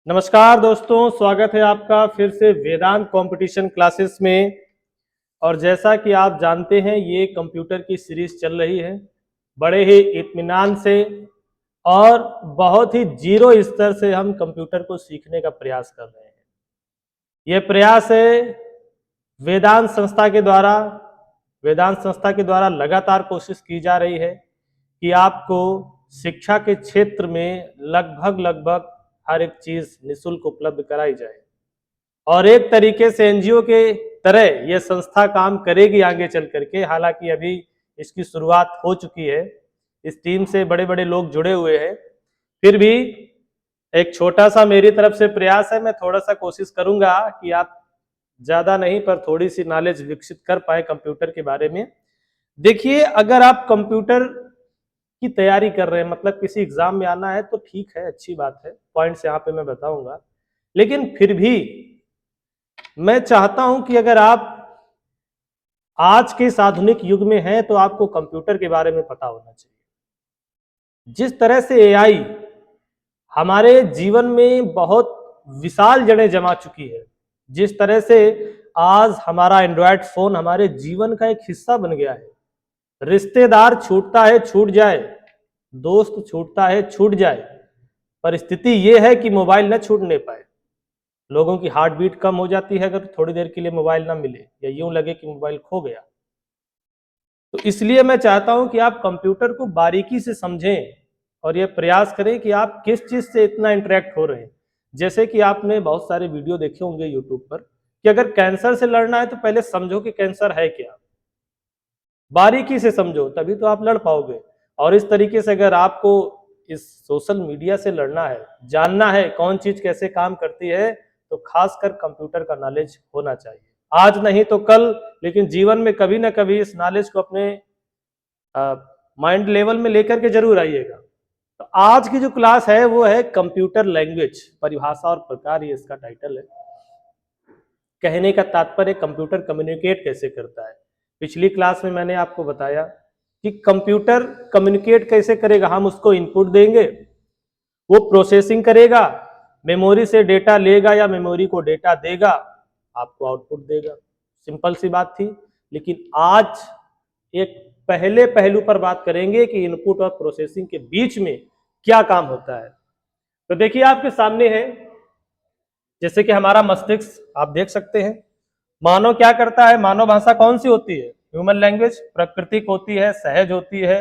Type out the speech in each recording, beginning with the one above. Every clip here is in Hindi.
नमस्कार दोस्तों, स्वागत है आपका फिर से वेदांत कंपटीशन क्लासेस में। और जैसा कि आप जानते हैं, ये कंप्यूटर की सीरीज चल रही है बड़े ही इत्मीनान से और बहुत ही जीरो स्तर से हम कंप्यूटर को सीखने का प्रयास कर रहे हैं। ये प्रयास है वेदांत संस्था के द्वारा वेदांत संस्था के द्वारा लगातार कोशिश की जा रही है कि आपको शिक्षा के क्षेत्र में लगभग लगभग हर एक चीज निःशुल्क उपलब्ध कराई जाए। और एक तरीके से एनजीओ के तरह यह संस्था काम करेगी आगे चल करके। हालांकि अभी इसकी शुरुआत हो चुकी है, इस टीम से बड़े बड़े लोग जुड़े हुए हैं। फिर भी एक छोटा सा मेरी तरफ से प्रयास है, मैं थोड़ा सा कोशिश करूंगा कि आप ज्यादा नहीं पर थोड़ी सी नॉलेज विकसित कर पाए कंप्यूटर के बारे में। देखिए, अगर आप कंप्यूटर की तैयारी कर रहे हैं, मतलब किसी एग्जाम में आना है, तो ठीक है, अच्छी बात है, पॉइंट्स यहाँ पे मैं बताऊंगा। लेकिन फिर भी मैं चाहता हूं कि अगर आप आज के इस आधुनिक युग में हैं तो आपको कंप्यूटर के बारे में पता होना चाहिए। जिस तरह से एआई हमारे जीवन में बहुत विशाल जड़ें जमा चुकी है, जिस तरह से आज हमारा एंड्रॉयड फोन हमारे जीवन का एक हिस्सा बन गया है। रिश्तेदार छूटता है छूट जाए, दोस्त छूटता है छूट जाए, परिस्थिति यह है कि मोबाइल न छूटने पाए। लोगों की हार्ट बीट कम हो जाती है अगर थोड़ी देर के लिए मोबाइल ना मिले या यूं लगे कि मोबाइल खो गया। तो इसलिए मैं चाहता हूं कि आप कंप्यूटर को बारीकी से समझें और ये प्रयास करें कि आप किस चीज से इतना इंटरेक्ट हो रहे हैं। जैसे कि आपने बहुत सारे वीडियो देखे होंगे यूट्यूब पर कि अगर कैंसर से लड़ना है तो पहले समझो कि कैंसर है क्या, बारीकी से समझो, तभी तो आप लड़ पाओगे। और इस तरीके से अगर आपको इस सोशल मीडिया से लड़ना है, जानना है कौन चीज कैसे काम करती है, तो खासकर कंप्यूटर का नॉलेज होना चाहिए। आज नहीं तो कल, लेकिन जीवन में कभी ना कभी इस नॉलेज को अपने माइंड लेवल में लेकर के जरूर आइएगा। तो आज की जो क्लास है वो है कंप्यूटर लैंग्वेज, परिभाषा और प्रकार, ये इसका टाइटल है। कहने का तात्पर्य कंप्यूटर कम्युनिकेट कैसे करता है। पिछली क्लास में मैंने आपको बताया कि कंप्यूटर कम्युनिकेट कैसे करेगा। हम उसको इनपुट देंगे, वो प्रोसेसिंग करेगा, मेमोरी से डेटा लेगा या मेमोरी को डेटा देगा, आपको आउटपुट देगा। सिंपल सी बात थी। लेकिन आज एक पहले पहलू पर बात करेंगे कि इनपुट और प्रोसेसिंग के बीच में क्या काम होता है। तो देखिए, आपके सामने है जैसे कि हमारा मस्तिष्क, आप देख सकते हैं। मानव क्या करता है, मानव भाषा कौन सी होती है? Human language. प्राकृतिक होती है, सहज होती है,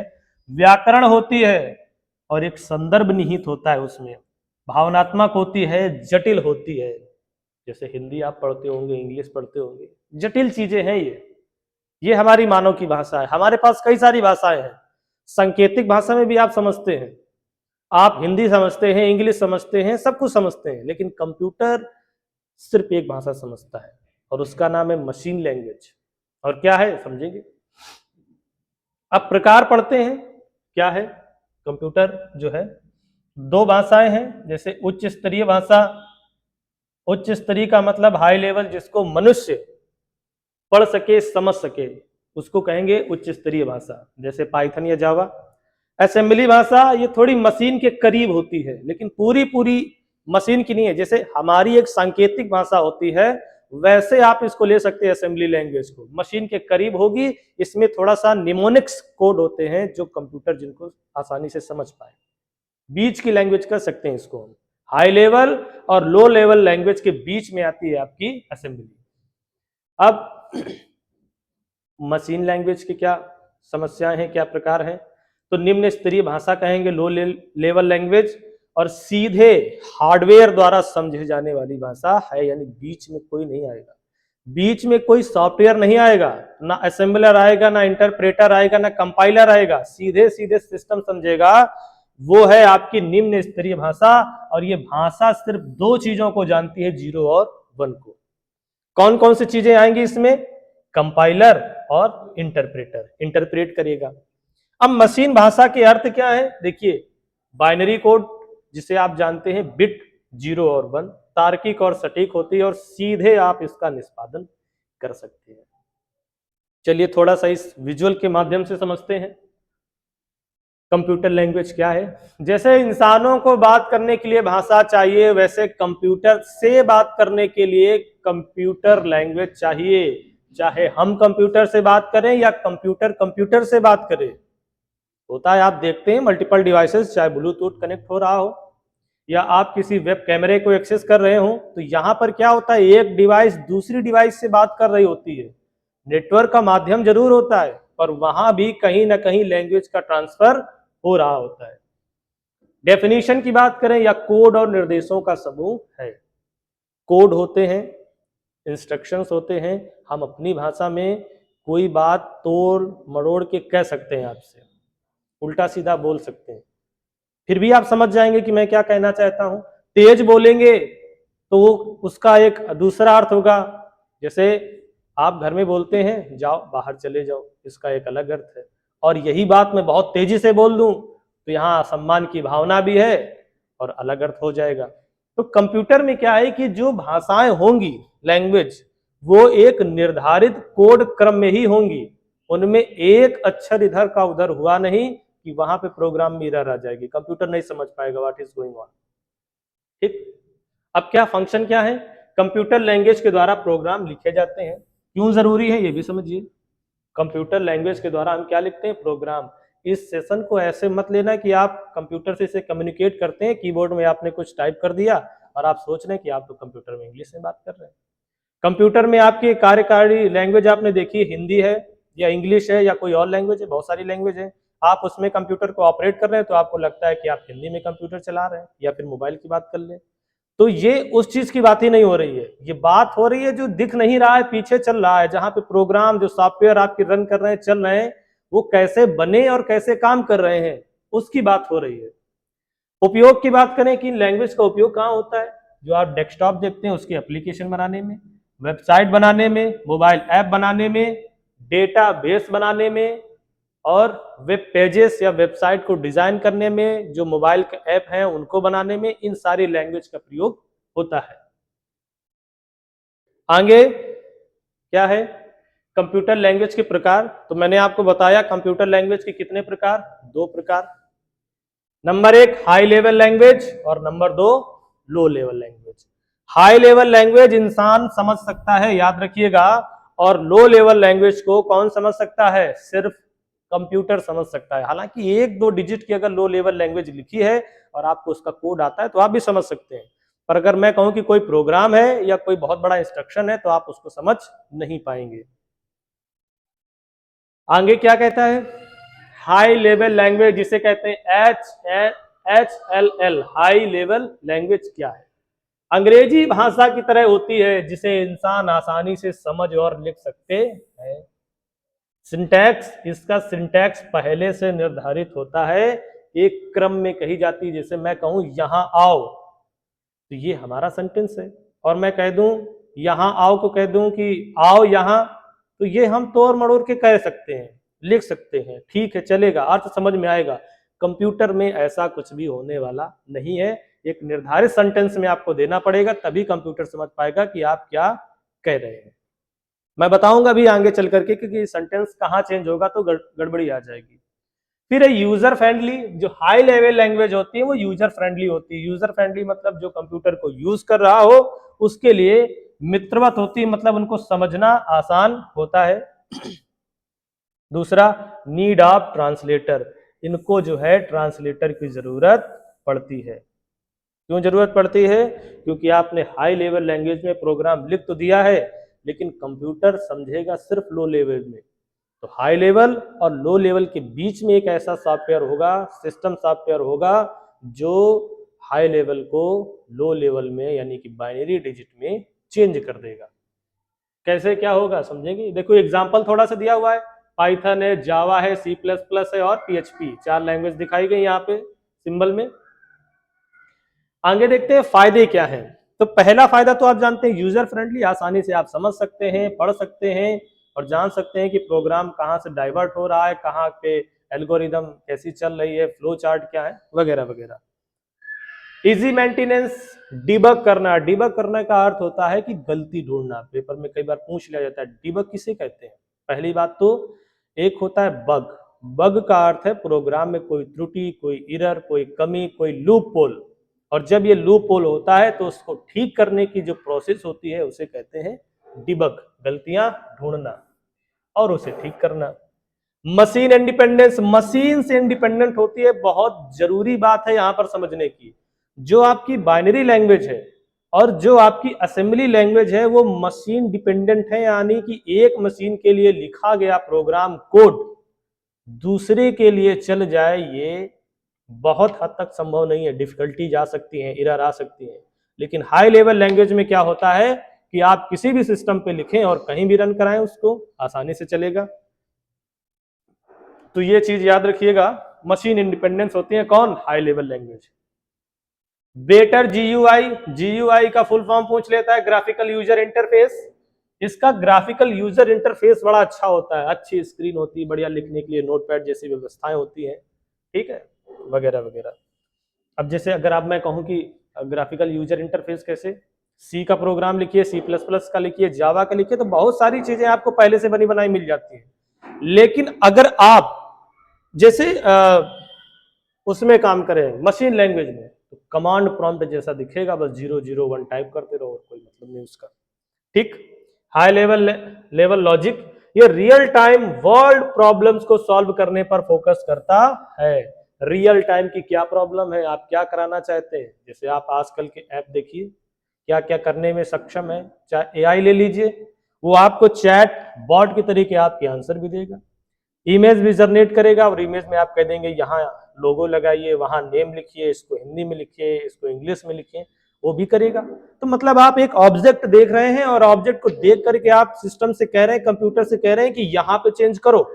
व्याकरण होती है और एक संदर्भ निहित होता है उसमें। भावनात्मक होती है, जटिल होती है। जैसे हिंदी आप पढ़ते होंगे, इंग्लिश पढ़ते होंगे, जटिल चीजें हैं ये हमारी मानव की भाषा है। हमारे पास कई सारी भाषाएं हैं। सांकेतिक भाषा में भी आप समझते हैं, आप हिंदी समझते हैं, इंग्लिश समझते हैं, सब कुछ समझते हैं। लेकिन कंप्यूटर सिर्फ एक भाषा समझता है और उसका नाम है मशीन लैंग्वेज। और क्या है समझेंगे। अब प्रकार पढ़ते हैं, क्या है कंप्यूटर जो है, दो भाषाएं हैं। जैसे उच्च स्तरीय भाषा, उच्च स्तरीय का मतलब हाई लेवल, जिसको मनुष्य पढ़ सके समझ सके, उसको कहेंगे उच्च स्तरीय भाषा। जैसे पाइथन या जावा। असेंबली भाषा, ये थोड़ी मशीन के करीब होती है लेकिन पूरी पूरी मशीन की नहीं है। जैसे हमारी एक सांकेतिक भाषा होती है, वैसे आप इसको ले सकते हैं असेंबली लैंग्वेज को, मशीन के करीब होगी। इसमें थोड़ा सा निमोनिक्स कोड होते हैं जो कंप्यूटर जिनको आसानी से समझ पाए। बीच की लैंग्वेज कर सकते हैं इसको हम। हाई लेवल और लो लेवल लैंग्वेज के बीच में आती है आपकी असेंबली। अब मशीन लैंग्वेज की क्या समस्याएं हैं, क्या प्रकार हैं? तो निम्न स्तरीय भाषा कहेंगे, लो लेवल लैंग्वेज, और सीधे हार्डवेयर द्वारा समझे जाने वाली भाषा है, यानी बीच में कोई नहीं आएगा, बीच में कोई सॉफ्टवेयर नहीं आएगा, ना असेंबलर आएगा, ना इंटरप्रेटर आएगा, ना कंपाइलर आएगा, सीधे सीधे सिस्टम समझेगा। वो है आपकी निम्न स्तरीय भाषा। और ये भाषा सिर्फ दो चीजों को जानती है, 0 और 1 को। कौन कौन सी चीजें आएंगी इसमें? कंपाइलर और इंटरप्रेटर, इंटरप्रेट करेगा। अब मशीन भाषा के अर्थ क्या है? देखिए, बाइनरी कोड, जिसे आप जानते हैं बिट 0 और 1, तार्किक और सटीक होती है और सीधे आप इसका निष्पादन कर सकते हैं। चलिए थोड़ा सा इस विजुअल के माध्यम से समझते हैं। कंप्यूटर लैंग्वेज क्या है? जैसे इंसानों को बात करने के लिए भाषा चाहिए, वैसे कंप्यूटर से बात करने के लिए कंप्यूटर लैंग्वेज चाहिए। चाहे हम कंप्यूटर से बात करें या कंप्यूटर कंप्यूटर से बात करे। होता है, आप देखते हैं मल्टीपल डिवाइसेस, चाहे ब्लूटूथ कनेक्ट हो रहा हो या आप किसी वेब कैमरे को एक्सेस कर रहे हो, तो यहां पर क्या होता है, एक डिवाइस दूसरी डिवाइस से बात कर रही होती है। नेटवर्क का माध्यम जरूर होता है, पर वहां भी कहीं ना कहीं लैंग्वेज का ट्रांसफर हो रहा होता है। डेफिनेशन की बात करें या कोड और निर्देशों का समूह है। कोड होते हैं, इंस्ट्रक्शंस होते हैं, हम अपनी भाषा में कोई बात तोड़ मरोड़ के कह सकते हैं, आपसे उल्टा सीधा बोल सकते हैं, फिर भी आप समझ जाएंगे कि मैं क्या कहना चाहता हूं। तेज बोलेंगे तो उसका एक दूसरा अर्थ होगा। जैसे आप घर में बोलते हैं जाओ बाहर चले जाओ, इसका एक अलग अर्थ है। और यही बात मैं बहुत तेजी से बोल दूं तो यहाँ सम्मान की भावना भी है और अलग अर्थ हो जाएगा। तो कंप्यूटर में क्या है कि जो भाषाएं होंगी, लैंग्वेज, वो एक निर्धारित कोड क्रम में ही होंगी। उनमें एक अक्षर इधर का उधर हुआ नहीं कि वहां पे प्रोग्राम में एरर आ जाएगी, कंप्यूटर नहीं समझ पाएगा व्हाट इज गोइंग ऑन। ठीक, अब क्या फंक्शन क्या है? कंप्यूटर लैंग्वेज के द्वारा प्रोग्राम लिखे जाते हैं। क्यों जरूरी है ये भी समझिए। कंप्यूटर लैंग्वेज के द्वारा हम क्या लिखते हैं? प्रोग्राम। इस सेशन को ऐसे मत लेना कि आप कंप्यूटर से इसे कम्युनिकेट करते हैं, कीबोर्ड में आपने कुछ टाइप कर दिया और आप सोच रहे हैं कि आप तो कंप्यूटर में इंग्लिश में बात कर रहे हैं। कंप्यूटर में आपकी कार्यकारी लैंग्वेज आपने देखी, हिंदी है या इंग्लिश है या कोई और लैंग्वेज है, बहुत सारी लैंग्वेज है। आप उसमें कंप्यूटर को ऑपरेट कर रहे हैं तो आपको लगता है कि आप हिंदी में कंप्यूटर चला रहे हैं, या फिर मोबाइल की बात कर ले। तो ये उस चीज की बात ही नहीं हो रही है, ये बात हो रही है जो दिख नहीं रहा है, पीछे चल रहा है, जहां पे प्रोग्राम जो सॉफ्टवेयर आपके रन कर रहे हैं, चल रहे हैं, वो कैसे बने और कैसे काम कर रहे हैं, उसकी बात हो रही है। उपयोग की बात करें कि लैंग्वेज का उपयोग कहाँ होता है? जो आप डेस्कटॉप देखते हैं उसकी एप्लीकेशन बनाने में, वेबसाइट बनाने में, मोबाइल ऐप बनाने में, डेटाबेस बनाने में, और वेब पेजेस या वेबसाइट को डिजाइन करने में, जो मोबाइल के ऐप हैं उनको बनाने में, इन सारी लैंग्वेज का प्रयोग होता है। आगे क्या है? कंप्यूटर लैंग्वेज के प्रकार। तो मैंने आपको बताया कंप्यूटर लैंग्वेज के कितने प्रकार? 2 प्रकार। नंबर 1 हाई लेवल लैंग्वेज और number 2 low level language. High level language इंसान समझ सकता है, याद रखिएगा, और लो लेवल लैंग्वेज को कौन समझ सकता है? सिर्फ कंप्यूटर समझ सकता है। हालांकि 1-2 डिजिट की अगर लो लेवल लैंग्वेज लिखी है और आपको उसका कोड आता है तो आप भी समझ सकते हैं, पर अगर मैं कहूं कि कोई प्रोग्राम है या कोई बहुत बड़ा इंस्ट्रक्शन है तो आप उसको समझ नहीं पाएंगे। आगे क्या कहता है? हाई लेवल लैंग्वेज, जिसे कहते हैं HLL, हाई लेवल लैंग्वेज क्या है? अंग्रेजी भाषा की तरह होती है जिसे इंसान आसानी से समझ और लिख सकते हैं। सिंटैक्स, इसका सिंटैक्स पहले से निर्धारित होता है, एक क्रम में कही जाती है। जैसे मैं कहूं यहां आओ तो ये हमारा सेंटेंस है, और मैं कह दूं यहां आओ को कह दूं कि आओ यहां, तो ये हम तोड़ मड़ोड़ के कह सकते हैं, लिख सकते हैं, ठीक है, चलेगा, अर्थ समझ में आएगा। कंप्यूटर में ऐसा कुछ भी होने वाला नहीं है। एक निर्धारित सेंटेंस में आपको देना पड़ेगा, तभी कंप्यूटर समझ पाएगा कि आप क्या कह रहे हैं। मैं बताऊंगा भी आगे चल करके कि सेंटेंस कहाँ चेंज होगा तो गड़बड़ी आ जाएगी। फिर यूजर फ्रेंडली, जो हाई लेवल लैंग्वेज होती है वो यूजर फ्रेंडली होती है। यूजर फ्रेंडली मतलब जो कंप्यूटर को यूज कर रहा हो उसके लिए मित्रवत होती है, मतलब उनको समझना आसान होता है। दूसरा, नीड ऑफ ट्रांसलेटर, इनको जो है ट्रांसलेटर की जरूरत पड़ती है। क्यों जरूरत पड़ती है? क्योंकि आपने हाई लेवल लैंग्वेज में प्रोग्राम लिख तो दिया है, लेकिन कंप्यूटर समझेगा सिर्फ लो लेवल में। तो हाई लेवल और लो लेवल के बीच में एक ऐसा सॉफ्टवेयर होगा, सिस्टम सॉफ्टवेयर होगा, जो हाई लेवल को लो लेवल में यानी कि बाइनरी डिजिट में चेंज कर देगा। कैसे क्या होगा समझेंगे? देखो एग्जांपल थोड़ा सा दिया हुआ है, पाइथन है, जावा है, C++ है और PHP, 4 लैंग्वेज दिखाई गई यहाँ पे सिंबल में। आगे देखते हैं फायदे क्या हैं। तो पहला फायदा तो आप जानते हैं, यूजर फ्रेंडली, आसानी से आप समझ सकते हैं, पढ़ सकते हैं और जान सकते हैं कि प्रोग्राम कहाँ से डाइवर्ट हो रहा है, कहाँ पे एल्गोरिदम कैसी चल रही है, फ्लो चार्ट क्या है, वगैरह वगैरह। इजी मेंटेनेंस, डिबग करना। डिबग करने का अर्थ होता है कि गलती ढूंढना। पेपर में कई बार पूछ लिया जाता है डिबग किसे कहते हैं। पहली बात तो एक होता है बग, बग का अर्थ है प्रोग्राम में कोई त्रुटि, कोई एरर, कोई कमी, कोई लूप होल। और जब ये लूप होल होता है तो उसको ठीक करने की जो प्रोसेस होती है उसे कहते हैं डिबग, गलतियां ढूंढना और उसे ठीक करना। मशीन इंडिपेंडेंस, मशीन से इंडिपेंडेंट होती है, बहुत जरूरी बात है यहां पर समझने की। जो आपकी बाइनरी लैंग्वेज है और जो आपकी असेंबली लैंग्वेज है वो मशीन डिपेंडेंट है, यानी कि एक मशीन के लिए लिखा गया प्रोग्राम कोड दूसरे के लिए चल जाए ये बहुत हद तक संभव नहीं है। डिफिकल्टी जा सकती है, एरर आ सकती है, लेकिन हाई लेवल लैंग्वेज में क्या होता है कि आप किसी भी सिस्टम पे लिखें और कहीं भी रन कराएं उसको आसानी से चलेगा। तो ये चीज याद रखिएगा, मशीन इंडिपेंडेंस होती है कौन, high level language. Better GUI, GUI का फुल फॉर्म पूछ लेता है, ग्राफिकल यूजर इंटरफेस। इसका ग्राफिकल यूजर इंटरफेस बड़ा अच्छा होता है, अच्छी स्क्रीन होती है, बढ़िया लिखने के लिए नोटपैड जैसी व्यवस्थाएं होती हैं, ठीक है, वगैरह वगैरह। अब जैसे अगर आप मैं कहूं कि ग्राफिकल यूजर इंटरफेस कैसे, सी का प्रोग्राम लिखिए, सी प्लस प्लस का लिखिए, जावा का लिखिए, तो बहुत सारी चीजें आपको पहले से बनी बनाई मिल जाती हैं। लेकिन अगर आप जैसे उसमें काम करें मशीन लैंग्वेज में, तो कमांड प्रॉम्प्ट जैसा दिखेगा, बस 001 टाइप करते रहो, कोई मतलब नहीं उसका, ठीक। हाई लेवल लॉजिक, ये रियल टाइम वर्ल्ड प्रॉब्लम्स को सॉल्व करने पर फोकस करता है। रियल टाइम की क्या प्रॉब्लम है, आप क्या कराना चाहते हैं, जैसे आप आजकल के ऐप देखिए क्या क्या करने में सक्षम है, चाहे एआई ले लीजिए, वो आपको चैट बॉट के तरीके आपके आंसर भी देगा, इमेज भी जनरेट करेगा, और इमेज में आप कह देंगे यहाँ लोगो लगाइए, वहां नेम लिखिए, इसको हिंदी में लिखिए, इसको इंग्लिश में लिखिए, वो भी करेगा। तो मतलब आप एक ऑब्जेक्ट देख रहे हैं और ऑब्जेक्ट को देख करके आप सिस्टम से कह रहे हैं, कंप्यूटर से कह रहे हैं कि यहाँ पे चेंज करो,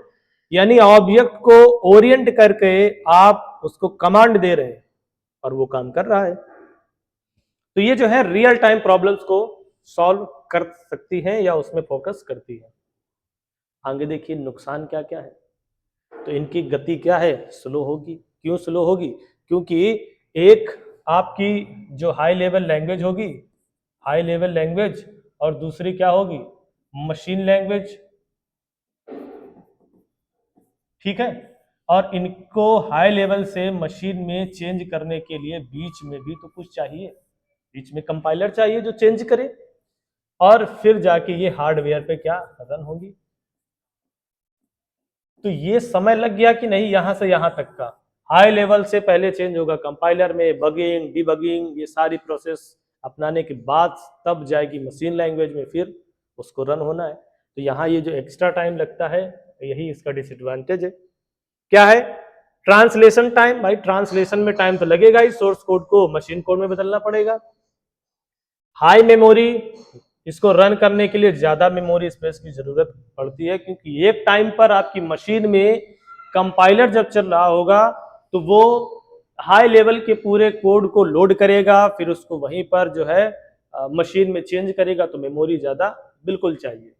यानी ऑब्जेक्ट को ओरिएंट करके आप उसको कमांड दे रहे हैं और वो काम कर रहा है। तो ये जो है रियल टाइम प्रॉब्लम्स को सॉल्व कर सकती है या उसमें फोकस करती है। आगे देखिए नुकसान क्या क्या है, तो इनकी गति क्या है, स्लो होगी। क्यों स्लो होगी, क्योंकि एक आपकी जो हाई लेवल लैंग्वेज होगी, हाई लेवल लैंग्वेज, और दूसरी क्या होगी, मशीन लैंग्वेज, ठीक है। और इनको हाई लेवल से मशीन में चेंज करने के लिए बीच में भी तो कुछ चाहिए, बीच में कंपाइलर चाहिए जो चेंज करे, और फिर जाके ये हार्डवेयर पे क्या रन होगी। तो ये समय लग गया कि नहीं यहां से यहां तक का, हाई लेवल से पहले चेंज होगा कंपाइलर में, बगिंग डिबगिंग ये सारी प्रोसेस अपनाने के बाद तब जाएगी मशीन लैंग्वेज में, फिर उसको रन होना है। तो यहाँ ये जो एक्स्ट्रा टाइम लगता है यही इसका डिसएडवांटेज है। क्या है, ट्रांसलेशन टाइम, भाई ट्रांसलेशन में टाइम तो लगेगा ही, सोर्स कोड को मशीन कोड में बदलना पड़ेगा। हाई मेमोरी, इसको रन करने के लिए ज्यादा मेमोरी स्पेस की जरूरत पड़ती है, क्योंकि एक टाइम पर आपकी मशीन में कंपाइलर जब चल रहा होगा तो वो हाई लेवल के पूरे कोड को लोड करेगा, फिर उसको वहीं पर जो है मशीन में चेंज करेगा, तो मेमोरी ज्यादा बिल्कुल चाहिए।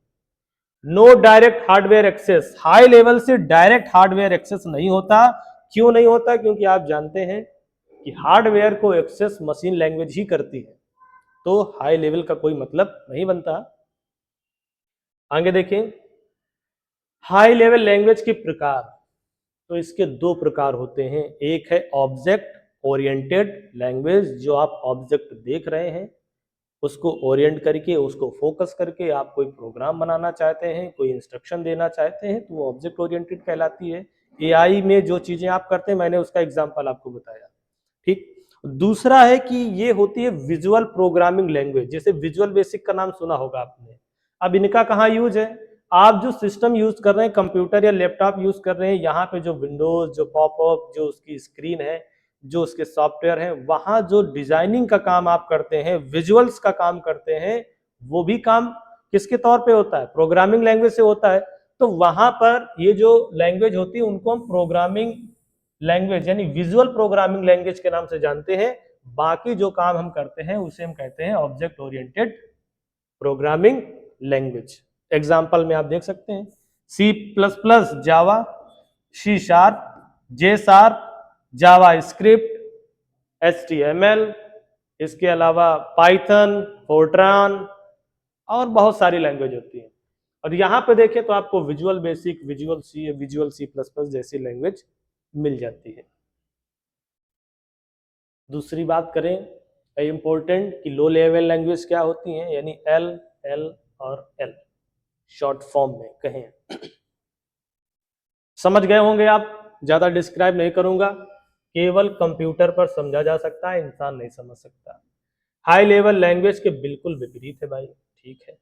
No direct hardware access, high level से डायरेक्ट हार्डवेयर एक्सेस नहीं होता। क्यों नहीं होता, क्योंकि आप जानते हैं कि हार्डवेयर को एक्सेस मशीन लैंग्वेज ही करती है, तो हाई लेवल का कोई मतलब नहीं बनता। आगे देखें हाई लेवल लैंग्वेज के प्रकार, तो इसके दो प्रकार होते हैं। एक है ऑब्जेक्ट ओरिएंटेड लैंग्वेज, जो आप ऑब्जेक्ट देख रहे हैं उसको ओरिएंट करके, उसको फोकस करके आप कोई प्रोग्राम बनाना चाहते हैं, कोई इंस्ट्रक्शन देना चाहते हैं, तो वो ऑब्जेक्ट ओरिएंटेड कहलाती है। एआई में जो चीजें आप करते हैं मैंने उसका एग्जांपल आपको बताया, ठीक। दूसरा है कि ये होती है विजुअल प्रोग्रामिंग लैंग्वेज, जैसे विजुअल बेसिक का नाम सुना होगा आपने। अब इनका कहाँ यूज है, आप जो सिस्टम यूज कर रहे हैं, कंप्यूटर या लैपटॉप यूज कर रहे हैं, यहाँ पे जो विंडोज, जो पॉपअप, जो उसकी स्क्रीन है, जो उसके सॉफ्टवेयर हैं, वहां जो डिजाइनिंग का काम आप करते हैं, विजुअल्स का काम करते हैं, वो भी काम किसके तौर पे होता है, प्रोग्रामिंग लैंग्वेज से होता है। तो वहां पर ये जो लैंग्वेज होती है उनको हम प्रोग्रामिंग लैंग्वेज यानी विजुअल प्रोग्रामिंग लैंग्वेज के नाम से जानते हैं। बाकी जो काम हम करते हैं उसे हम कहते हैं object oriented programming language. Example में आप देख सकते हैं सी प्लस प्लस, जावा, सी शार्प, जे शार्प, जावा स्क्रिप्ट, HTML, इसके अलावा पाइथन, फोर्ट्रान और बहुत सारी लैंग्वेज होती है। और यहाँ पे देखें तो आपको visual basic, visual C plus plus जैसी लैंग्वेज मिल जाती है। दूसरी बात करें इम्पोर्टेंट कि लो लेवल लैंग्वेज क्या होती हैं, यानी एल और एल शॉर्ट फॉर्म में कहें। समझ गए होंगे आप, ज्यादा डिस्क्राइब नहीं करूंगा, केवल कंप्यूटर पर समझा जा सकता है, इंसान नहीं समझ सकता। हाई लेवल लैंग्वेज के बिल्कुल विपरीत है भाई, ठीक है।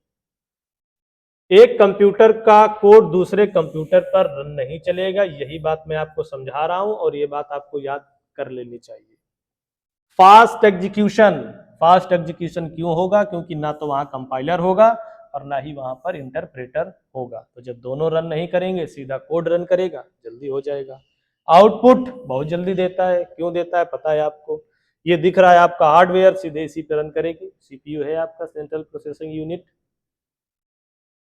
एक कंप्यूटर का कोड दूसरे कंप्यूटर पर रन नहीं चलेगा, यही बात मैं आपको समझा रहा हूं और ये बात आपको याद कर लेनी चाहिए। फास्ट एग्जीक्यूशन क्यों होगा, क्योंकि ना तो वहां कंपाइलर होगा और ना ही वहां पर इंटरप्रेटर होगा। तो जब दोनों रन नहीं करेंगे, सीधा कोड रन करेगा, जल्दी हो जाएगा। आउटपुट बहुत जल्दी देता है, क्यों देता है पता है आपको, ये दिख रहा है आपका हार्डवेयर, सीधे इसी पे रन करेगी, सीपीयू है आपका सेंट्रल प्रोसेसिंग यूनिट।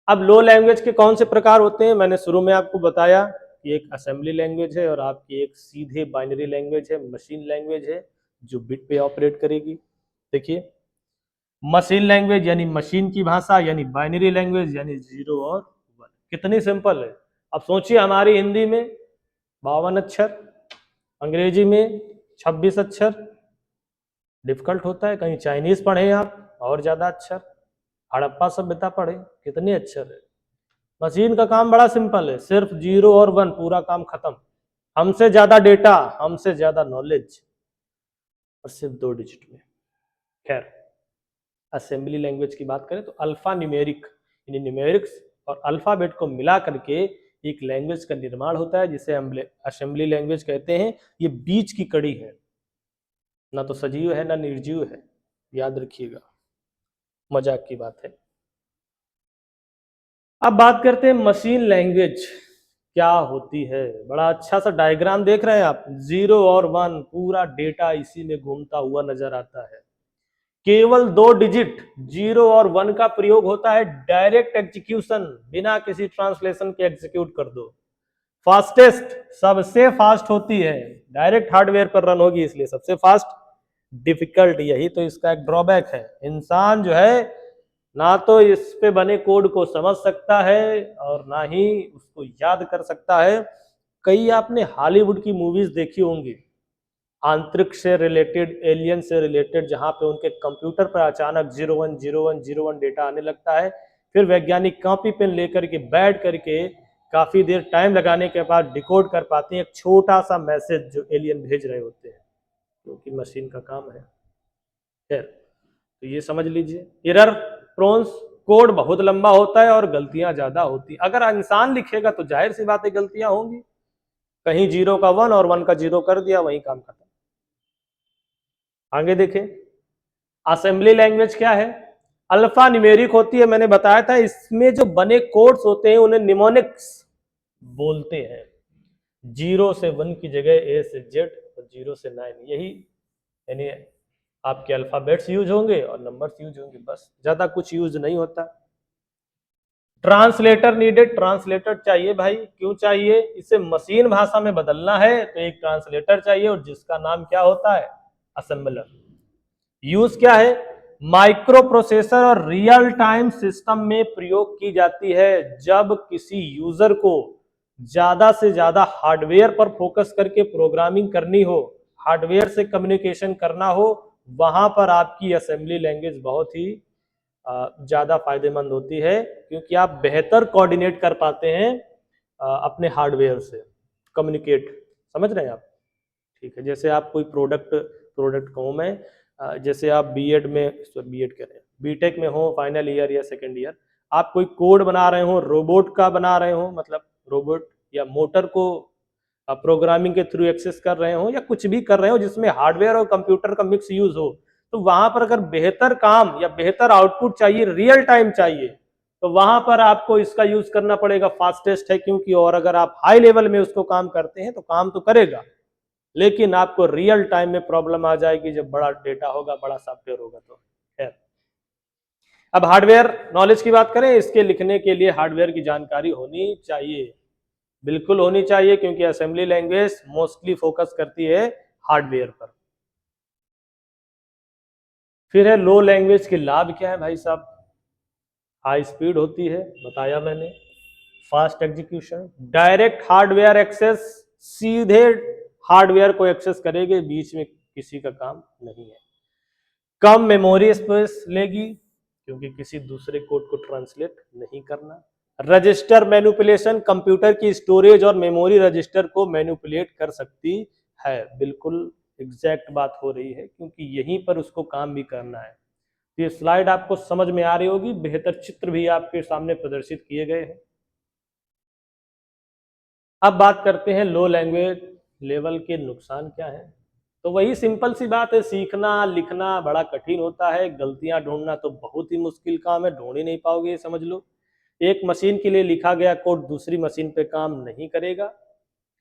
अब लो लैंग्वेज के कौन से प्रकार होते हैं, मैंने शुरू में आपको बताया कि एक असेंबली लैंग्वेज है और आपकी एक सीधे बाइनरी लैंग्वेज है, मशीन लैंग्वेज है जो बिट पे ऑपरेट करेगी। देखिए, मशीन लैंग्वेज यानी मशीन की भाषा, यानी बाइनरी लैंग्वेज यानी 0 और 1। कितनी सिंपल है। अब सोचिए, हमारी हिंदी में 52 अक्षर, अंग्रेजी में 26 अक्षर, डिफिकल्ट होता है। कहीं चाइनीज पढ़े आप, और ज्यादा अक्षर, हड़प्पा सभ्यता पढ़े, कितने अक्षर है। मशीन का काम बड़ा सिंपल है, सिर्फ 0 और 1, पूरा काम खत्म। हमसे ज्यादा डेटा, हमसे ज्यादा नॉलेज, और सिर्फ 2 डिजिट में। खैर, असेंबली लैंग्वेज की बात करें तो अल्फा न्यूमेरिक, यानी न्यूमेरिक्स और अल्फाबेट को मिला करके एक लैंग्वेज का निर्माण होता है, जिसे हम असेंबली लैंग्वेज कहते हैं। ये बीच की कड़ी है, ना तो सजीव है ना निर्जीव है, याद रखिएगा, मजाक की बात है। अब बात करते हैं मशीन लैंग्वेज क्या होती है। बड़ा अच्छा सा डायग्राम देख रहे हैं आप, 0 और 1, पूरा डेटा इसी में घूमता हुआ नजर आता है। केवल 2 डिजिट 0 और 1 का प्रयोग होता है, डायरेक्ट एग्जीक्यूशन, बिना किसी ट्रांसलेशन के एग्जीक्यूट कर दो। फास्टेस्ट, सबसे फास्ट होती है, डायरेक्ट हार्डवेयर पर रन होगी इसलिए सबसे फास्ट। डिफिकल्ट, यही तो इसका एक ड्रॉबैक है, इंसान जो है ना तो इस पे बने कोड को समझ सकता है और ना ही उसको याद कर सकता है। कई आपने हॉलीवुड की मूवीज देखी होंगी, अंतरिक्ष से रिलेटेड, एलियन से रिलेटेड, जहां पे उनके कंप्यूटर पर अचानक 010101 डेटा आने लगता है, फिर वैज्ञानिक कॉपी पेन लेकर के बैठ करके काफी देर टाइम लगाने के बाद डिकोड कर पाते हैं एक छोटा सा मैसेज जो एलियन भेज रहे होते हैं, क्योंकि मशीन का काम है। खैर, तो ये समझ लीजिए, एरर प्रोन्स, कोड बहुत लंबा होता है और गलतियां ज्यादा होती। अगर इंसान लिखेगा तो जाहिर सी बात है गलतियां होंगी, कहीं 0 का 1 और 1 का 0 कर दिया, वही काम खत्म। आगे देखें, असेंबली लैंग्वेज क्या है। अल्फा न्यूमेरिक होती है, मैंने बताया था, इसमें जो बने कोड्स होते हैं उन्हें निमोनिक्स बोलते हैं। 0 से 1 की जगह A से Z और 0 से 9, यही यानी आपके अल्फाबेट्स यूज होंगे और नंबर्स यूज होंगे, बस ज्यादा कुछ यूज नहीं होता। ट्रांसलेटर नीडेड, ट्रांसलेटर चाहिए भाई, क्यों चाहिए, इसे मशीन भाषा में बदलना है तो एक ट्रांसलेटर चाहिए, और जिसका नाम क्या होता है, असेंबलर। यूज क्या है, माइक्रो प्रोसेसर और रियल टाइम सिस्टम में प्रयोग की जाती है। जब किसी यूजर को ज्यादा से ज्यादा हार्डवेयर पर फोकस करके प्रोग्रामिंग करनी हो, हार्डवेयर से कम्युनिकेशन करना हो, वहां पर आपकी असेंबली लैंग्वेज बहुत ही ज्यादा फायदेमंद होती है, क्योंकि आप बेहतर कोऑर्डिनेट कर पाते हैं अपने हार्डवेयर से कम्युनिकेट। समझ रहे हैं आप, ठीक है। जैसे आप कोई प्रोडक्ट कहूँ मैं, जैसे आप बीएड में, बीएड कह रहे हैं, बीटेक में हो, फाइनल ईयर या सेकेंड ईयर, आप कोई कोड बना रहे हो, रोबोट का बना रहे हो, मतलब रोबोट या मोटर को प्रोग्रामिंग के थ्रू एक्सेस कर रहे हो, या कुछ भी कर रहे हो जिसमें हार्डवेयर और कंप्यूटर का मिक्स यूज हो, तो वहां पर अगर बेहतर काम या बेहतर आउटपुट चाहिए, रियल टाइम चाहिए, तो वहां पर आपको इसका यूज करना पड़ेगा। फास्टेस्ट है क्योंकि, और अगर आप हाई लेवल में उसको काम करते हैं तो काम तो करेगा, लेकिन आपको रियल टाइम में प्रॉब्लम आ जाएगी जब बड़ा डेटा होगा, बड़ा सॉफ्टवेयर होगा। तो खैर, अब हार्डवेयर नॉलेज की बात करें, इसके लिखने के लिए हार्डवेयर की जानकारी होनी चाहिए, बिल्कुल होनी चाहिए, क्योंकि असेंबली लैंग्वेज मोस्टली फोकस करती है हार्डवेयर पर। फिर है लो लैंग्वेज के लाभ क्या है भाई साहब। हाई स्पीड होती है, बताया मैंने, fast execution, direct hardware access, सीधे हार्डवेयर को एक्सेस करेंगे, बीच में किसी का काम नहीं है। कम मेमोरी स्पेस लेगी क्योंकि किसी दूसरे कोड को ट्रांसलेट नहीं करना। रजिस्टर मैनिपुलेशन, कंप्यूटर की स्टोरेज और मेमोरी रजिस्टर को मैनिपुलेट कर सकती है, बिल्कुल एग्जैक्ट बात हो रही है क्योंकि यहीं पर उसको काम भी करना है। ये स्लाइड आपको समझ में आ रही होगी, बेहतर चित्र भी आपके सामने प्रदर्शित किए गए हैं। अब बात करते हैं लो लैंग्वेज लेवल के नुकसान क्या है। तो वही सिंपल सी बात है, सीखना लिखना बड़ा कठिन होता है, गलतियां ढूंढना तो बहुत ही मुश्किल काम है, ढूंढ ही नहीं पाओगे, ये समझ लो। एक मशीन के लिए लिखा गया कोड दूसरी मशीन पे काम नहीं करेगा,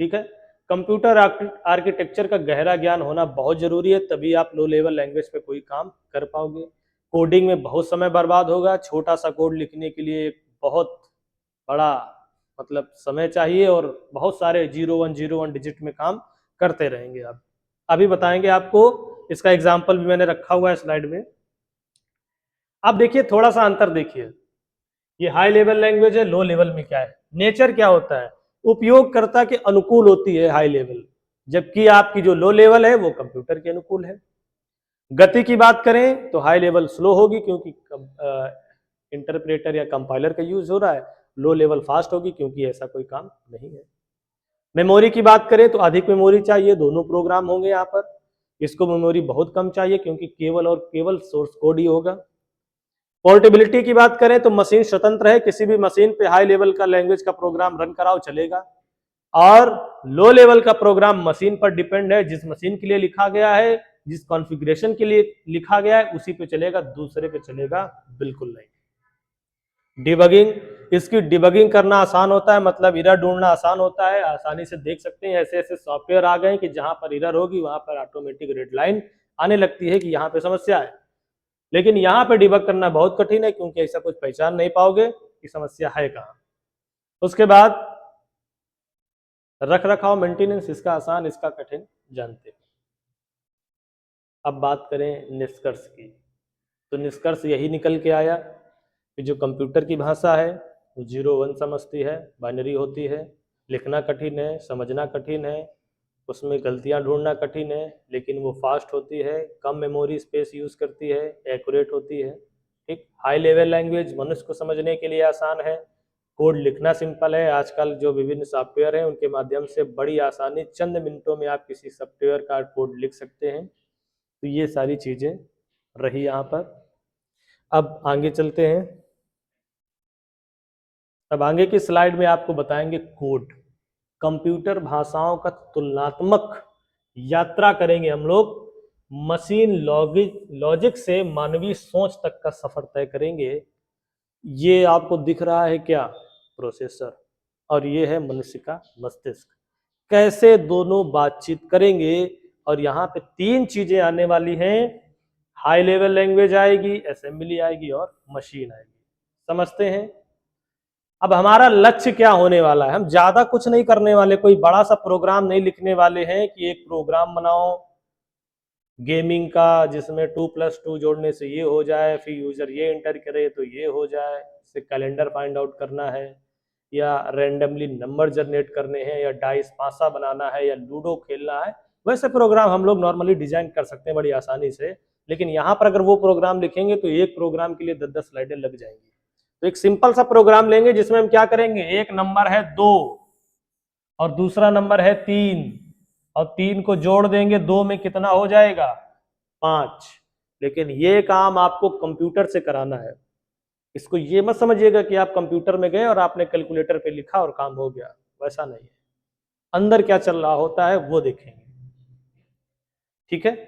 ठीक है। कंप्यूटर आर्किटेक्चर का गहरा ज्ञान होना बहुत जरूरी है, तभी आप लो लेवल लैंग्वेज पे कोई काम कर पाओगे। कोडिंग में बहुत समय बर्बाद होगा, छोटा सा कोड लिखने के लिए बहुत बड़ा मतलब समय चाहिए और बहुत सारे 0101 डिजिट में काम करते रहेंगे आप। अभी बताएंगे आपको, इसका एग्जाम्पल भी मैंने रखा हुआ है स्लाइड में। अब देखिए थोड़ा सा अंतर देखिए, ये हाई लेवल लैंग्वेज है, लो लेवल में क्या है, नेचर क्या होता है, उपयोगकर्ता के अनुकूल होती है हाई लेवल, जबकि आपकी जो लो लेवल है वो कंप्यूटर के अनुकूल है। गति की बात करें तो हाई लेवल स्लो होगी क्योंकि इंटरप्रेटर या कंपाइलर का यूज हो रहा है, लो लेवल फास्ट होगी क्योंकि ऐसा कोई काम नहीं है। मेमोरी की बात करें तो अधिक मेमोरी चाहिए, दोनों प्रोग्राम होंगे यहाँ पर, इसको मेमोरी बहुत कम चाहिए क्योंकि केवल और केवल सोर्स कोड ही होगा। पोर्टेबिलिटी की बात करें तो मशीन स्वतंत्र है, किसी भी मशीन पे हाई लेवल का लैंग्वेज का प्रोग्राम रन कराओ चलेगा, और लो लेवल का प्रोग्राम मशीन पर डिपेंड है, जिस मशीन के लिए लिखा गया है, जिस कॉन्फ़िगरेशन के लिए लिखा गया है उसी पे चलेगा, दूसरे पे चलेगा बिल्कुल नहीं। डिबगिंग, इसकी डिबगिंग करना आसान होता है, मतलब एरर ढूंढना आसान होता है, आसानी से देख सकते हैं ऐसे ऐसे सॉफ्टवेयर आ गए कि जहां पर एरर होगी वहां पर ऑटोमेटिक रेड लाइन आने लगती है कि यहाँ पे समस्या है। लेकिन यहाँ पे डिबग करना बहुत कठिन है क्योंकि ऐसा कुछ पहचान नहीं पाओगे कि समस्या है कहाँ। उसके बाद रख रखाव मेंटेनेंस, इसका आसान इसका कठिन जानते हैं। अब बात करें निष्कर्ष की, तो निष्कर्ष यही निकल के आया कि जो कंप्यूटर की भाषा है वो 01 समझती है, बाइनरी होती है, लिखना कठिन है, समझना कठिन है, उसमें गलतियां ढूंढना कठिन है, लेकिन वो फास्ट होती है, कम मेमोरी स्पेस यूज करती है, एक्यूरेट होती है, ठीक। हाई लेवल लैंग्वेज मनुष्य को समझने के लिए आसान है, कोड लिखना सिंपल है, आजकल जो विभिन्न सॉफ्टवेयर हैं उनके माध्यम से बड़ी आसानी, चंद मिनटों में आप किसी सॉफ्टवेयर का कोड लिख सकते हैं। तो ये सारी चीजें रही यहाँ पर। अब आगे चलते हैं, अब आगे की स्लाइड में आपको बताएंगे कोड, कंप्यूटर भाषाओं का तुलनात्मक यात्रा करेंगे हम लोग, मशीन लॉजिक से मानवीय सोच तक का सफर तय करेंगे। ये आपको दिख रहा है क्या, प्रोसेसर, और ये है मनुष्य का मस्तिष्क, कैसे दोनों बातचीत करेंगे। और यहाँ पे तीन चीजें आने वाली हैं, हाई लेवल लैंग्वेज आएगी, असेंबली आएगी और मशीन आएगी। समझते हैं अब हमारा लक्ष्य क्या होने वाला है। हम ज्यादा कुछ नहीं करने वाले, कोई बड़ा सा प्रोग्राम नहीं लिखने वाले हैं कि एक प्रोग्राम बनाओ गेमिंग का जिसमें 2+2 जोड़ने से ये हो जाए, फिर यूजर ये एंटर करे तो ये हो जाए, इससे कैलेंडर फाइंड आउट करना है, या रैंडमली नंबर जनरेट करने हैं, या डाइस पासा बनाना है, या लूडो खेलना है। वैसे प्रोग्राम हम लोग नॉर्मली डिजाइन कर सकते हैं बड़ी आसानी से, लेकिन यहाँ पर अगर वो प्रोग्राम लिखेंगे तो एक प्रोग्राम के लिए 10-10 स्लाइडें लग जाएंगी। तो एक सिंपल सा प्रोग्राम लेंगे जिसमें हम क्या करेंगे, एक नंबर है 2 और दूसरा नंबर है 3, और 3 को जोड़ देंगे, 2 में कितना हो जाएगा, 5। लेकिन ये काम आपको कंप्यूटर से कराना है, इसको ये मत समझिएगा कि आप कंप्यूटर में गए और आपने कैलकुलेटर पे लिखा और काम हो गया, वैसा नहीं है, अंदर क्या चल रहा होता है वो देखेंगे, ठीक है।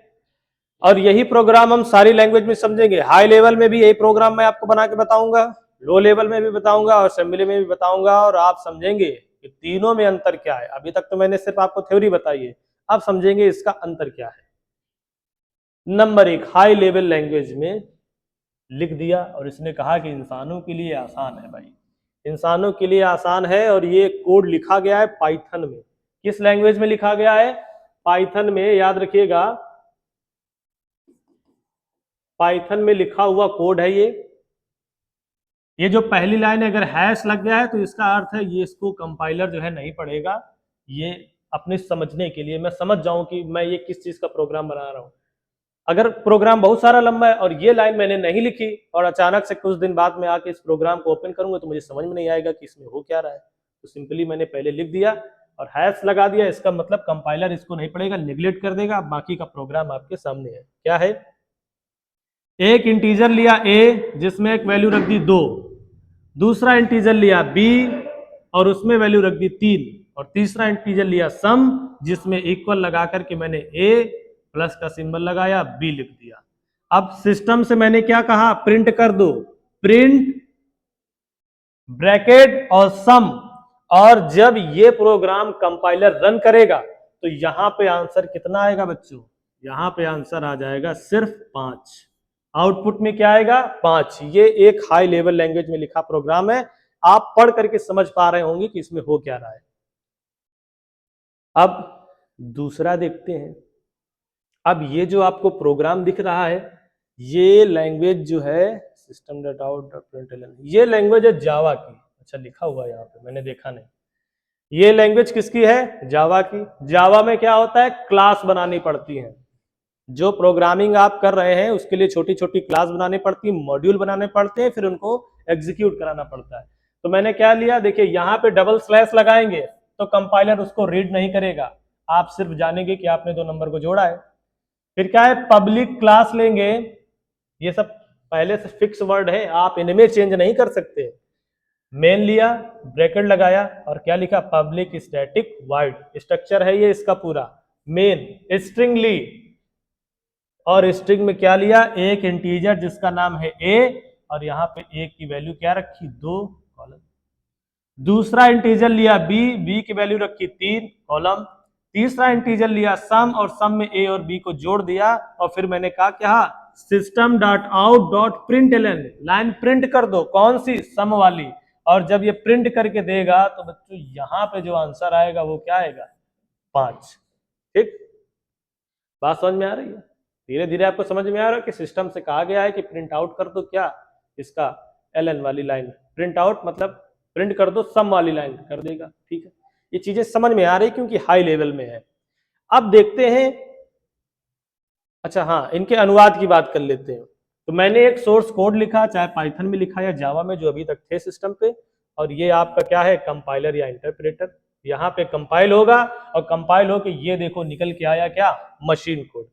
और यही प्रोग्राम हम सारी लैंग्वेज में समझेंगे, हाई लेवल में भी यही प्रोग्राम मैं आपको बना के बताऊंगा, लो लेवल में भी बताऊंगा और असेंबली में भी बताऊंगा, और आप समझेंगे कि तीनों में अंतर क्या है। अभी तक तो मैंने सिर्फ आपको थ्योरी बताई है, अब समझेंगे इसका अंतर क्या है। नंबर 1, हाई लेवल लैंग्वेज में लिख दिया और इसने कहा कि इंसानों के लिए आसान है भाई, इंसानों के लिए आसान है, और ये कोड लिखा गया है पाइथन में। किस लैंग्वेज में लिखा गया है, पाइथन में, याद रखिएगा पाइथन में लिखा हुआ कोड है ये ये जो पहली लाइन अगर हैश लग गया है तो इसका अर्थ है ये इसको कंपाइलर जो है नहीं पढ़ेगा, ये अपने समझने के लिए मैं समझ जाऊं कि मैं ये किस चीज का प्रोग्राम बना रहा हूं। अगर प्रोग्राम बहुत सारा लंबा है और ये लाइन मैंने नहीं लिखी और अचानक से कुछ दिन बाद में आके इस प्रोग्राम को ओपन करूंगा तो मुझे समझ में नहीं आएगा कि इसमें हो क्या रहा है। तो सिंपली मैंने पहले लिख दिया और हैश लगा दिया, इसका मतलब कंपाइलर इसको नहीं पढ़ेगा, नेग्लेक्ट कर देगा। बाकी का प्रोग्राम आपके सामने है। क्या है? एक इंटीजर लिया a जिसमें एक वैल्यू रख दी 2, दूसरा इंटीजर लिया b और उसमें वैल्यू रख दी 3, और तीसरा इंटीजर लिया सम जिसमें इक्वल लगा करके मैंने a प्लस का सिंबल लगाया, b लिख दिया। अब सिस्टम से मैंने क्या कहा? प्रिंट कर दो, प्रिंट ब्रैकेट और सम। और जब ये प्रोग्राम कंपाइलर रन करेगा तो यहां पे आंसर कितना आएगा बच्चों? यहां पे आंसर आ जाएगा सिर्फ 5। आउटपुट में क्या आएगा? 5। ये एक हाई लेवल लैंग्वेज में लिखा प्रोग्राम है, आप पढ़ करके समझ पा रहे होंगे कि इसमें हो क्या रहा है। अब दूसरा देखते हैं। अब ये जो आपको प्रोग्राम दिख रहा है, ये लैंग्वेज जो है system.out.println, ये लैंग्वेज है जावा की। अच्छा लिखा हुआ है यहाँ पे, मैंने देखा नहीं। ये लैंग्वेज किसकी है? जावा की। जावा में क्या होता है? क्लास बनानी पड़ती है। जो प्रोग्रामिंग आप कर रहे हैं उसके लिए छोटी छोटी क्लास बनानी पड़ती है, मॉड्यूल बनाने पड़ते हैं, फिर उनको एग्जीक्यूट कराना पड़ता है। तो मैंने क्या लिया, देखिए यहाँ पे डबल स्लैश लगाएंगे तो कंपाइलर उसको रीड नहीं करेगा, आप सिर्फ जानेंगे कि आपने 2 नंबर को जोड़ा है। फिर क्या है? पब्लिक क्लास लेंगे, ये सब पहले से फिक्स वर्ड है, आप इनमें चेंज नहीं कर सकते। मेन लिया, ब्रैकेट लगाया और क्या लिखा? Public static void. स्ट्रक्चर है ये इसका पूरा। मेन स्ट्रिंग ली और स्ट्रिंग में क्या लिया? एक इंटीजर जिसका नाम है a और यहाँ पे a की वैल्यू क्या रखी? 2 कॉलम। दूसरा इंटीजर लिया b की वैल्यू रखी 3 कॉलम। तीसरा इंटीजर लिया सम और सम में a और b को जोड़ दिया और फिर मैंने कहा क्या? system.out.println, लाइन प्रिंट कर दो। कौन सी? सम वाली। और जब ये प्रिंट करके देगा तो बच्चों यहां पे जो आंसर आएगा वो क्या आएगा? 5। ठीक, बात समझ में आ रही है? धीरे धीरे आपको समझ में आ रहा है कि सिस्टम से कहा गया है कि प्रिंट आउट कर दो क्या? इसका ln वाली लाइन। प्रिंट आउट मतलब प्रिंट कर दो सम वाली लाइन, कर देगा। ठीक है, ये चीजें समझ में आ रही क्योंकि हाई लेवल में है। अब देखते हैं, अच्छा हाँ, इनके अनुवाद की बात कर लेते हैं। तो मैंने एक सोर्स कोड लिखा, चाहे पाइथन में लिखा या जावा में, जो अभी तक थे सिस्टम पे, और ये आपका क्या है? कंपाइलर या इंटरप्रेटर। यहाँ पे कंपाइल होगा और कंपाइल होके ये देखो निकल के आया क्या? Machine code.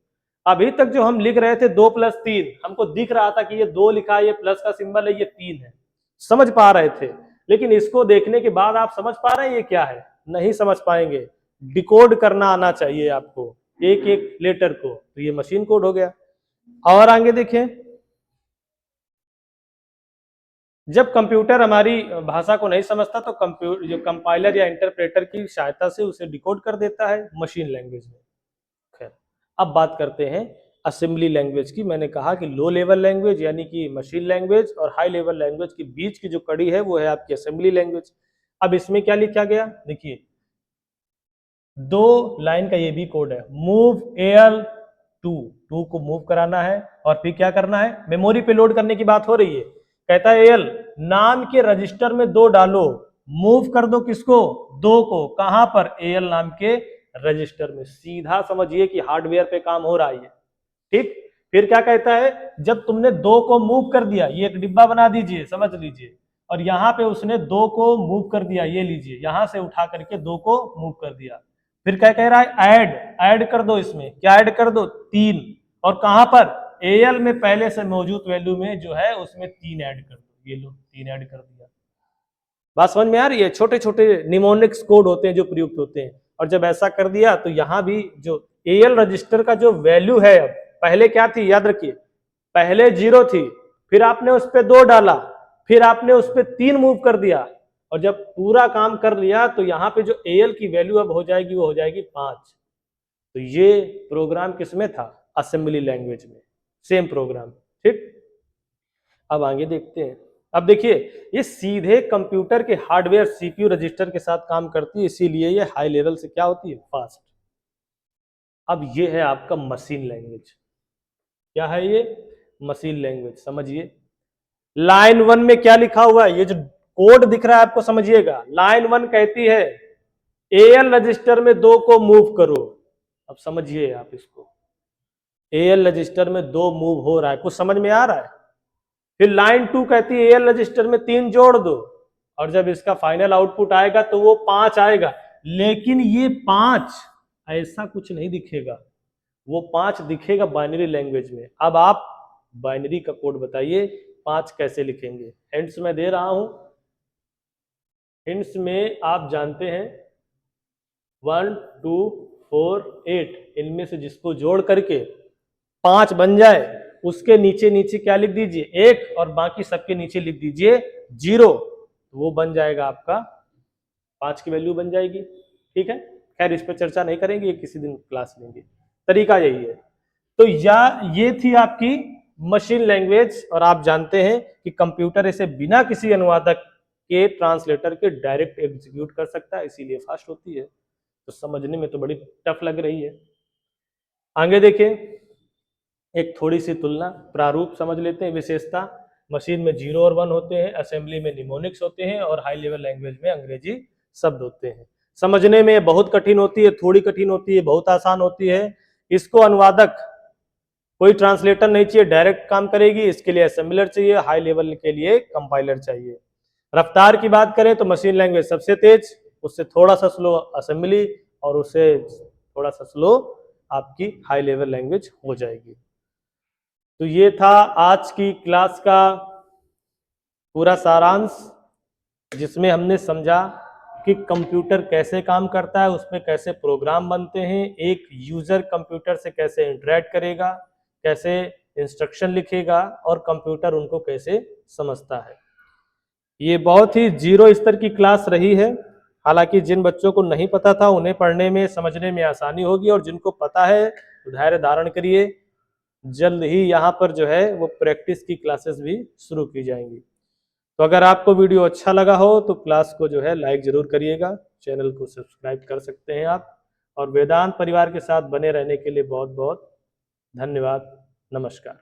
अभी तक जो हम लिख रहे थे 2+3, हमको दिख रहा था कि ये 2 लिखा है, ये प्लस का सिंबल है, ये 3 है, समझ पा रहे थे। लेकिन इसको देखने के बाद आप समझ पा रहे हैं ये क्या है? नहीं समझ पाएंगे। डिकोड करना आना चाहिए आपको एक एक लेटर को। तो ये मशीन कोड हो गया। और आगे देखें, जब कंप्यूटर हमारी भाषा को नहीं समझता तो कंप्यूटर जो कंपाइलर या इंटरप्रेटर की सहायता से उसे डिकोड कर देता है मशीन लैंग्वेज में। खैर, अब बात करते हैं असेंबली लैंग्वेज की। मैंने कहा कि लो लेवल लैंग्वेज यानी कि मशीन लैंग्वेज और हाई लेवल लैंग्वेज के बीच की जो कड़ी है वो है आपकी असेंबली लैंग्वेज। अब इसमें क्या लिखा गया? देखिए 2 लाइन का ये भी कोड है। मूव AL टू को मूव कराना है और फिर क्या करना है? मेमोरी पे लोड करने की बात हो रही है। कहता है AL नाम के रजिस्टर में 2 डालो, मूव कर दो किसको? 2 को। कहां पर? AL नाम के रजिस्टर में। सीधा समझिए कि हार्डवेयर पे काम हो रहा है। ठीक, फिर क्या कहता है? जब तुमने 2 को मूव कर दिया, ये एक डिब्बा बना दीजिए, समझ लीजिए, और यहां पे उसने 2 को मूव कर दिया, ये लीजिए, यहां से उठा करके 2 को मूव कर दिया। फिर क्या कह रहा है? ऐड कर दो। इसमें क्या ऐड कर दो? 3। और कहां पर? AL में पहले से मौजूद वैल्यू में जो है उसमें 3 ऐड कर दो। ये लो 3 ऐड कर दिया। बात समझ में आ रही है? छोटे छोटे निमोनिक्स कोड होते हैं जो प्रयुक्त होते हैं। और जब ऐसा कर दिया तो यहां भी जो AL रजिस्टर का जो वैल्यू है, अब पहले क्या थी याद रखिए, पहले 0 थी, फिर आपने उस पर 2 डाला, फिर आपने उस पर 3 मूव कर दिया, और जब पूरा काम कर लिया तो यहाँ पे जो AL की वैल्यू अब हो जाएगी वो हो जाएगी 5। तो ये प्रोग्राम किसमें था? असेंबली लैंग्वेज में। Same programme. ठीक, अब आगे देखते हैं। अब देखिए ये सीधे कंप्यूटर के हार्डवेयर CPU रजिस्टर के साथ काम करती है, इसीलिए ये हाई लेवल से क्या होती है? फास्ट। अब ये है आपका मशीन लैंग्वेज। क्या है ये? Machine language. समझिए, लाइन 1 में क्या लिखा हुआ है, ये जो कोड दिख रहा है आपको समझिएगा। लाइन 1 कहती है एएल रजिस्टर में 2 को मूव करो। अब समझिए आप इसको, एएल रजिस्टर में 2 मूव हो रहा है, कुछ समझ में आ रहा है। फिर लाइन 2 कहती है एएल रजिस्टर में 3 जोड़ दो, और जब इसका फाइनल आउटपुट आएगा तो वो 5 आएगा। लेकिन ये 5 ऐसा कुछ नहीं दिखेगा, वो 5 दिखेगा बाइनरी लैंग्वेज में। अब आप बाइनरी का कोड बताइए 5 कैसे लिखेंगे। हिंट्स मैं दे रहा हूं, हिंट्स में आप जानते हैं 1 2 4 8, इनमें से जिसको जोड़ करके 5 बन जाए उसके नीचे नीचे क्या लिख दीजिए 1, और बाकी सबके नीचे लिख दीजिए 0, तो वो बन जाएगा आपका 5 की वैल्यू बन जाएगी। ठीक है, खैर इस पर चर्चा नहीं करेंगे, ये किसी दिन क्लास लेंगे। तरीका यही है। तो ये थी आपकी मशीन लैंग्वेज, और आप जानते हैं कि कंप्यूटर इसे बिना किसी अनुवादक के, ट्रांसलेटर के डायरेक्ट एग्जीक्यूट कर सकता है, इसीलिए फास्ट होती है। तो समझने में तो बड़ी टफ लग रही है। आगे देखें, एक थोड़ी सी तुलना, प्रारूप समझ लेते हैं। विशेषता, मशीन में 0 और 1 होते हैं, असेंबली में निमोनिक्स होते हैं, और हाई लेवल लैंग्वेज में अंग्रेजी शब्द होते हैं। समझने में बहुत कठिन होती है, थोड़ी कठिन होती है, बहुत आसान होती है। इसको अनुवादक, कोई ट्रांसलेटर नहीं चाहिए, डायरेक्ट काम करेगी। इसके लिए असेंबलर चाहिए, हाई लेवल के लिए कंपाइलर चाहिए। रफ्तार की बात करें तो मशीन लैंग्वेज सबसे तेज, उससे थोड़ा सा स्लो असेंबली, और उससे थोड़ा सा स्लो आपकी हाई लेवल लैंग्वेज हो जाएगी। तो ये था आज की क्लास का पूरा सारांश, जिसमें हमने समझा कि कंप्यूटर कैसे काम करता है, उसमें कैसे प्रोग्राम बनते हैं, एक यूजर कंप्यूटर से कैसे इंटरेक्ट करेगा, कैसे इंस्ट्रक्शन लिखेगा, और कंप्यूटर उनको कैसे समझता है। ये बहुत ही जीरो स्तर की क्लास रही है। हालांकि जिन बच्चों को नहीं पता था उन्हें पढ़ने में, समझने में आसानी होगी, और जिनको पता है तो धैर्य धारण करिए। जल्द ही यहाँ पर जो है वो प्रैक्टिस की क्लासेस भी शुरू की जाएंगी। तो अगर आपको वीडियो अच्छा लगा हो तो क्लास को जो है लाइक जरूर करिएगा, चैनल को सब्सक्राइब कर सकते हैं आप, और वेदांत परिवार के साथ बने रहने के लिए बहुत बहुत धन्यवाद। नमस्कार।